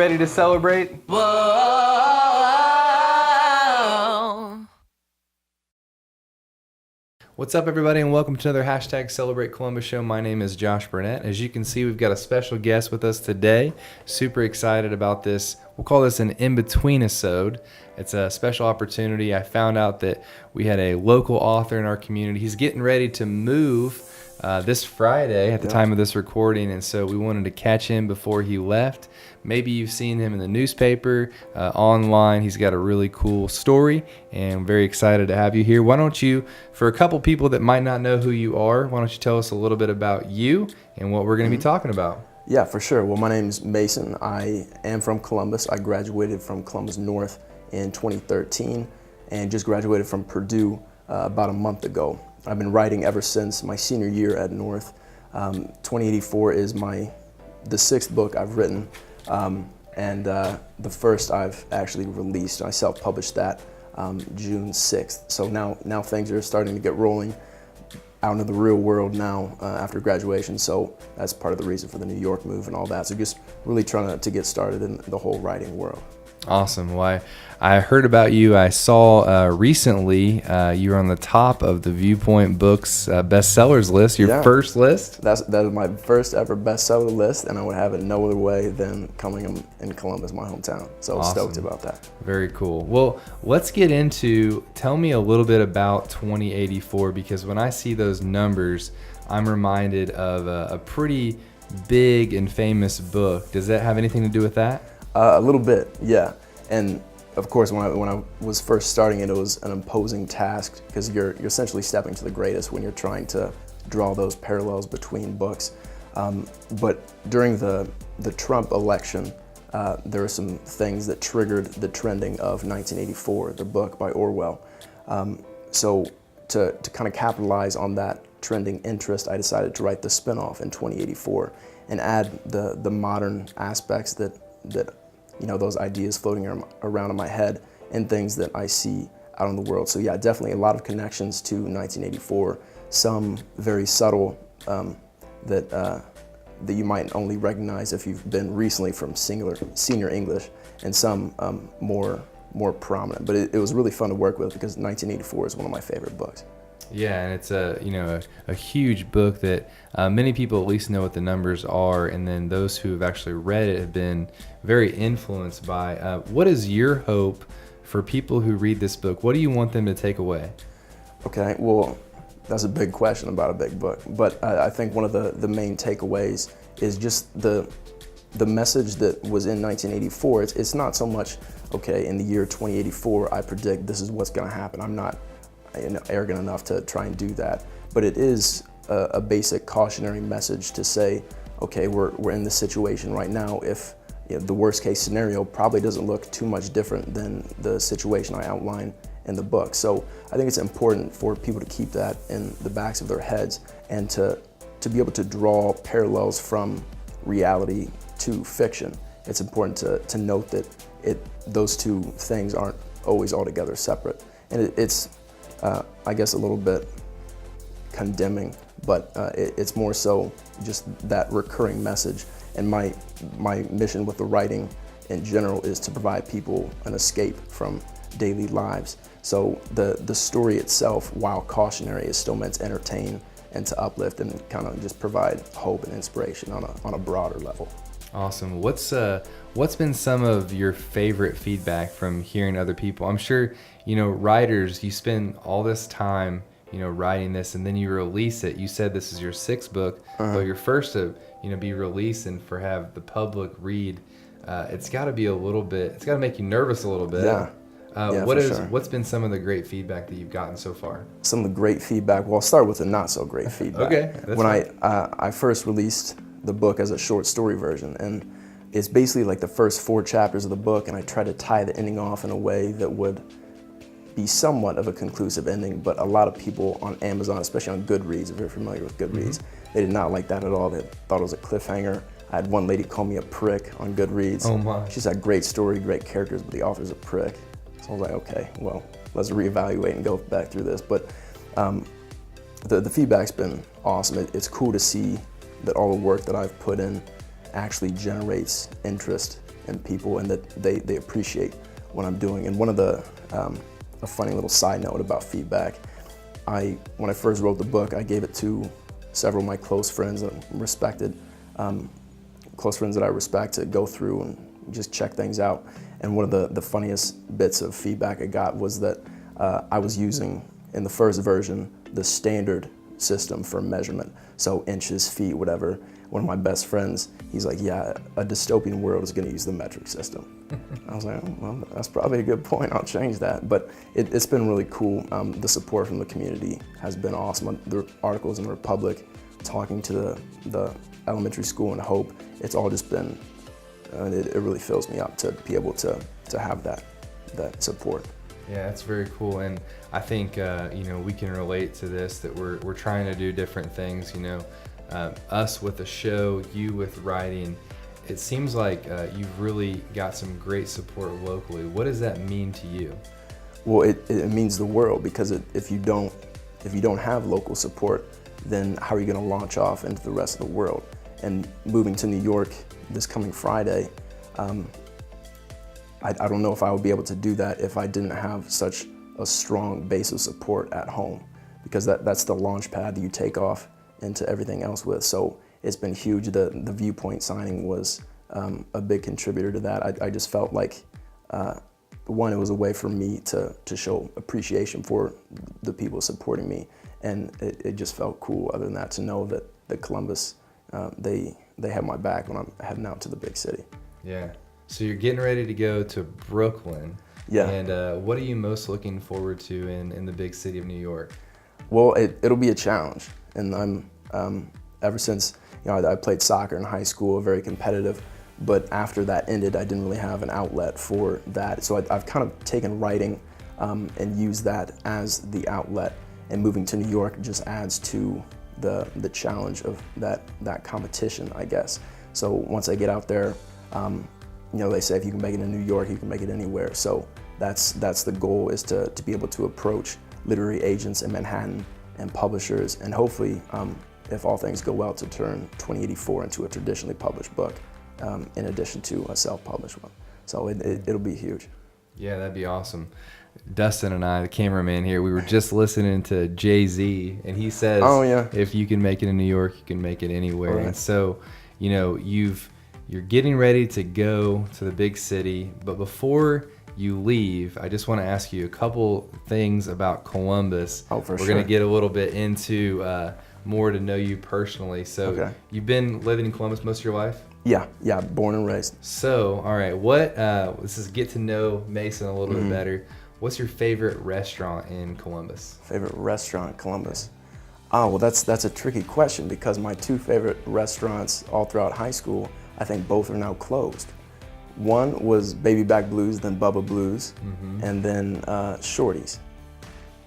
ready to celebrate? Whoa. What's up, everybody, and welcome to another hashtag Celebrate Columbus show. My name is Josh Burnett. As you can see, we've got a special guest with us today. Super excited about this. We'll call this an in-between-isode. It's a special opportunity. I found out that we had a local author in our community. He's getting ready to move this Friday at the time of this recording, and so we wanted to catch him before he left. Maybe you've seen him in the newspaper, online. He's got a really cool story, and I'm very excited to have you here. Why don't you, for a couple people that might not know who you are, why don't you tell us a little bit about you and what we're going to be talking about? Yeah, for sure. Well, my name is Mason. I am from Columbus. I graduated from Columbus North in 2013 and just graduated from Purdue about a month ago. I've been writing ever since my senior year at North. 2084 is the sixth book I've written, and the first I've actually released. I self-published that June 6th. So now things are starting to get rolling out into the real world now after graduation. So that's part of the reason for the New York move and all that. So just really trying to get started in the whole writing world. Awesome. Well, I heard about you. I saw recently you were on the top of the Viewpoint Books bestsellers list, your first list. That is my first ever bestseller list, and I would have it no other way than coming in Columbus, my hometown. So Awesome. Stoked about that. Very cool. Well, let's get into, tell me a little bit about 2084, because when I see those numbers, I'm reminded of a pretty big and famous book. Does that have anything to do with that? A little bit, yeah. And of course, when I was first starting it was an imposing task because you're essentially stepping to the greatest when you're trying to draw those parallels between books. But during the Trump election, there were some things that triggered the trending of 1984, the book by Orwell. So to kind of capitalize on that trending interest, I decided to write the spinoff in 2084 and add the modern aspects that those ideas floating around in my head and things that I see out in the world. So yeah, definitely a lot of connections to 1984, some very subtle that you might only recognize if you've been recently from senior English, and some more prominent. But it was really fun to work with because 1984 is one of my favorite books. Yeah, and it's a huge book that many people at least know what the numbers are, and then those who have actually read it have been very influenced by. What is your hope for people who read this book? What do you want them to take away? Okay, well, that's a big question about a big book, but I think one of the main takeaways is just the message that was in 1984. It's not so much, okay, in the year 2084, I predict this is what's going to happen. I'm not arrogant enough to try and do that, but it is a basic cautionary message to say, okay, we're in this situation right now. If the worst case scenario probably doesn't look too much different than the situation I outline in the book. So I think it's important for people to keep that in the backs of their heads and to be able to draw parallels from reality to fiction. It's important to note that those two things aren't always altogether separate, and it's I guess a little bit condemning, but it's more so just that recurring message. And my mission with the writing in general is to provide people an escape from daily lives. So the story itself, while cautionary, is still meant to entertain and to uplift and kind of just provide hope and inspiration on a broader level. Awesome. What's been some of your favorite feedback from hearing other people? I'm sure, writers, you spend all this time, writing this, and then you release it. You said this is your sixth book, but your first to, be released and have the public read. It's got to be it's got to make you nervous a little bit. Yeah. What's been some of the great feedback that you've gotten so far? Some of the great feedback. Well, I'll start with the not so great feedback. Okay. When I first released the book as a short story version, and it's basically like the first 4 chapters of the book, and I tried to tie the ending off in a way that would be somewhat of a conclusive ending, but a lot of people on Amazon, especially on Goodreads, if you're familiar with Goodreads, they did not like that at all. They thought it was a cliffhanger. I had one lady call me a prick on Goodreads. Oh my. She said, great story, great characters, but the author's a prick. So I was like, okay, well, let's reevaluate and go back through this. But the feedback's been awesome. It's cool to see that all the work that I've put in actually generates interest in people and that they appreciate what I'm doing. And one of a funny little side note about feedback, when I first wrote the book, I gave it to several of my close friends that I respected, to go through and just check things out. And one of the funniest bits of feedback I got was that I was using, in the first version, the standard system for measurement, so inches, feet, whatever. One of my best friends, he's like, yeah, a dystopian world is going to use the metric system. I was like, oh, well, that's probably a good point. I'll change that. But it's been really cool. The support from the community has been awesome. The articles in the Republic, talking to the elementary school in Hope, it's all just been, it really fills me up to be able to have that support. Yeah, that's very cool, and I think we can relate to this, that we're trying to do different things. Us with a show, you with writing. It seems like you've really got some great support locally. What does that mean to you? Well, it means the world, because if you don't have local support, then how are you going to launch off into the rest of the world? And moving to New York this coming Friday, I don't know if I would be able to do that if I didn't have such a strong base of support at home, because that's the launch pad that you take off into everything else with. So it's been huge. The Viewpoint signing was a big contributor to that. I just felt like, one, it was a way for me to show appreciation for the people supporting me, and it just felt cool, other than that, to know that Columbus, they have my back when I'm heading out to the big city. Yeah. So you're getting ready to go to Brooklyn. Yeah. And what are you most looking forward to in the big city of New York? Well, it'll be a challenge, and I'm ever since I played soccer in high school, very competitive, but after that ended, I didn't really have an outlet for that. So I've kind of taken writing and used that as the outlet, and moving to New York just adds to the challenge of that competition, I guess. So once I get out there, they say if you can make it in New York, you can make it anywhere. So that's the goal, is to be able to approach literary agents in Manhattan and publishers, and hopefully, if all things go well, to turn 2084 into a traditionally published book, in addition to a self-published one. So it'll be huge. Yeah, that'd be awesome. Dustin and I, the cameraman here, we were just listening to Jay-Z, and he says, oh, yeah, if you can make it in New York, you can make it anywhere. Right. And so, you're getting ready to go to the big city, but before you leave, I just want to ask you a couple things about Columbus. Oh, for We're sure. going to get a little bit into more to know you personally. So Okay. You've been living in Columbus most of your life? Yeah, born and raised. So, all right, this is get to know Mason a little bit better. What's your favorite restaurant in Columbus? Favorite restaurant in Columbus? Oh, well, that's a tricky question, because my two favorite restaurants all throughout high school, I think both are now closed. One was Baby Back Blues, then Bubba Blues, and then Shorty's.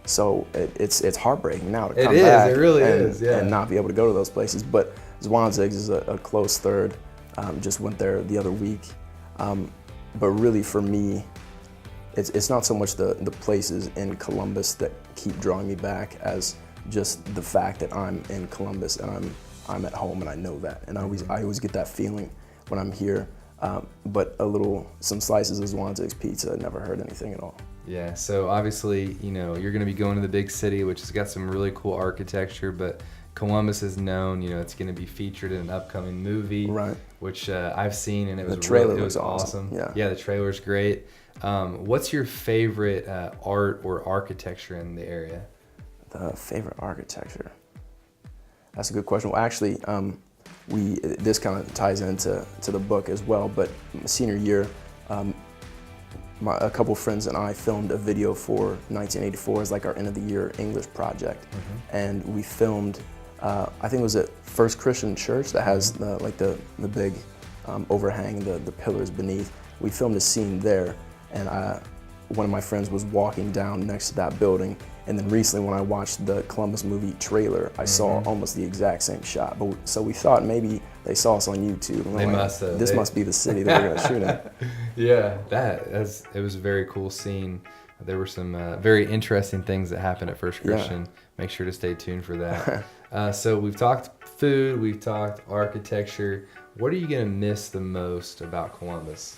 So it's heartbreaking now to come back. It really is, yeah. And not be able to go to those places. But Zwanzig's is a close third. Just went there the other week. But really, for me, it's not so much the places in Columbus that keep drawing me back as just the fact that I'm in Columbus and I'm at home, and I know that. And I always get that feeling when I'm here. But some slices of Zwanzig's pizza, never heard anything at all. Yeah, so obviously, you're going to be going to the big city, which has got some really cool architecture, but Columbus is known, it's going to be featured in an upcoming movie, Right. which I've seen, and it was awesome. Yeah, the trailer's great. What's your favorite art or architecture in the area? The favorite architecture? That's a good question. Well, actually, this kind of ties into the book as well, but my senior year, a couple friends and I filmed a video for 1984 as like our end of the year English project. And we filmed, I think it was at First Christian Church that has the big overhang, the pillars beneath. We filmed a scene there, and one of my friends was walking down next to that building. And then recently, when I watched the Columbus movie trailer, I saw almost the exact same shot. So we thought maybe they saw us on YouTube. And They must have. This must be the city that we're going to shoot in. Yeah, it was a very cool scene. There were some very interesting things that happened at First Christian. Yeah. Make sure to stay tuned for that. So we've talked food, we've talked architecture. What are you going to miss the most about Columbus?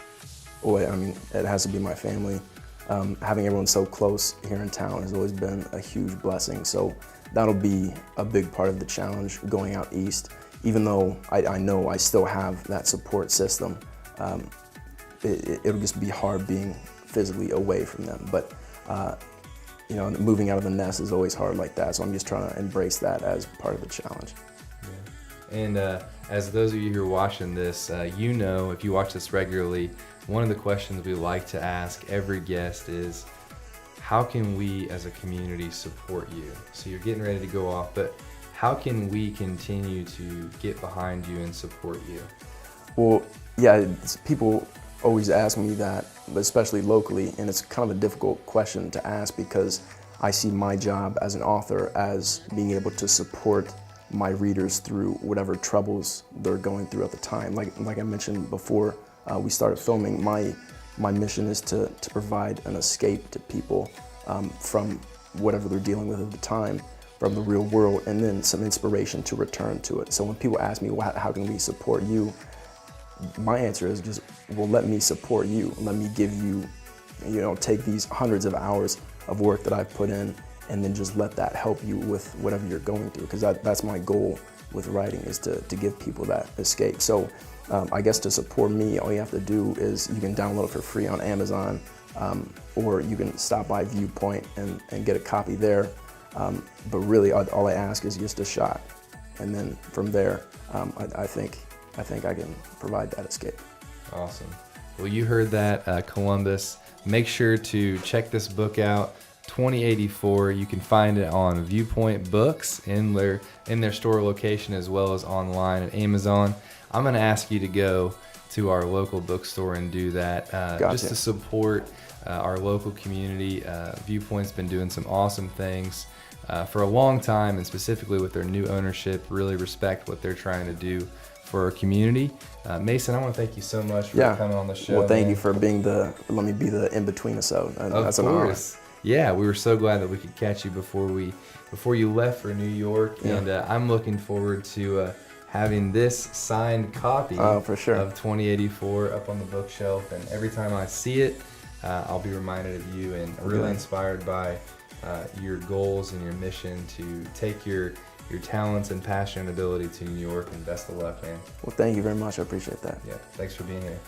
Well, I mean, it has to be my family. Having everyone so close here in town has always been a huge blessing. So that'll be a big part of the challenge going out east. Even though I know I still have that support system, it'll just be hard being physically away from them. But you know, moving out of the nest is always hard like that. So I'm just trying to embrace that as part of the challenge. Yeah. And as those of you who are watching this, you know, if you watch this regularly, one of the questions we like to ask every guest is, how can we as a community support you? So you're getting ready to go off, but how can we continue to get behind you and support you? Well, yeah, people always ask me that, but especially locally, and it's kind of a difficult question to ask because I see my job as an author as being able to support my readers through whatever troubles they're going through at the time. Like I mentioned before we started filming, my mission is to provide an escape to people from whatever they're dealing with at the time, from the real world, and then some inspiration to return to it. So when people ask me, well, how can we support you? My answer is just, well, let me support you. Let me give you, you know, take these hundreds of hours of work that I've put in and then just let that help you with whatever you're going through. Because that's my goal with writing, is to give people that escape. So I guess to support me, all you have to do is you can download it for free on Amazon, or you can stop by Viewpoint and get a copy there. But really all I ask is just a shot. And then from there, I think I can provide that escape. Awesome. Well, you heard that, Columbus. Make sure to check this book out, 2084. You can find it on Viewpoint Books in their store location, as well as online at Amazon. I'm going to ask you to go to our local bookstore and do that, Gotcha. just to support our local community. Viewpoint's been doing some awesome things for a long time, and specifically with their new ownership. Really respect what they're trying to do for our community. Mason, I want to thank you so much for coming on the show. Well, thank you for let me be the in-between episode. That's an honor. Yeah, we were so glad that we could catch you before you left for New York, and I'm looking forward to having this signed copy for sure. of 2084 up on the bookshelf, and every time I see it, I'll be reminded of you, and really inspired by your goals and your mission to take your talents and passion and ability to New York, and best of luck, man. Well, thank you very much. I appreciate that. Yeah, thanks for being here.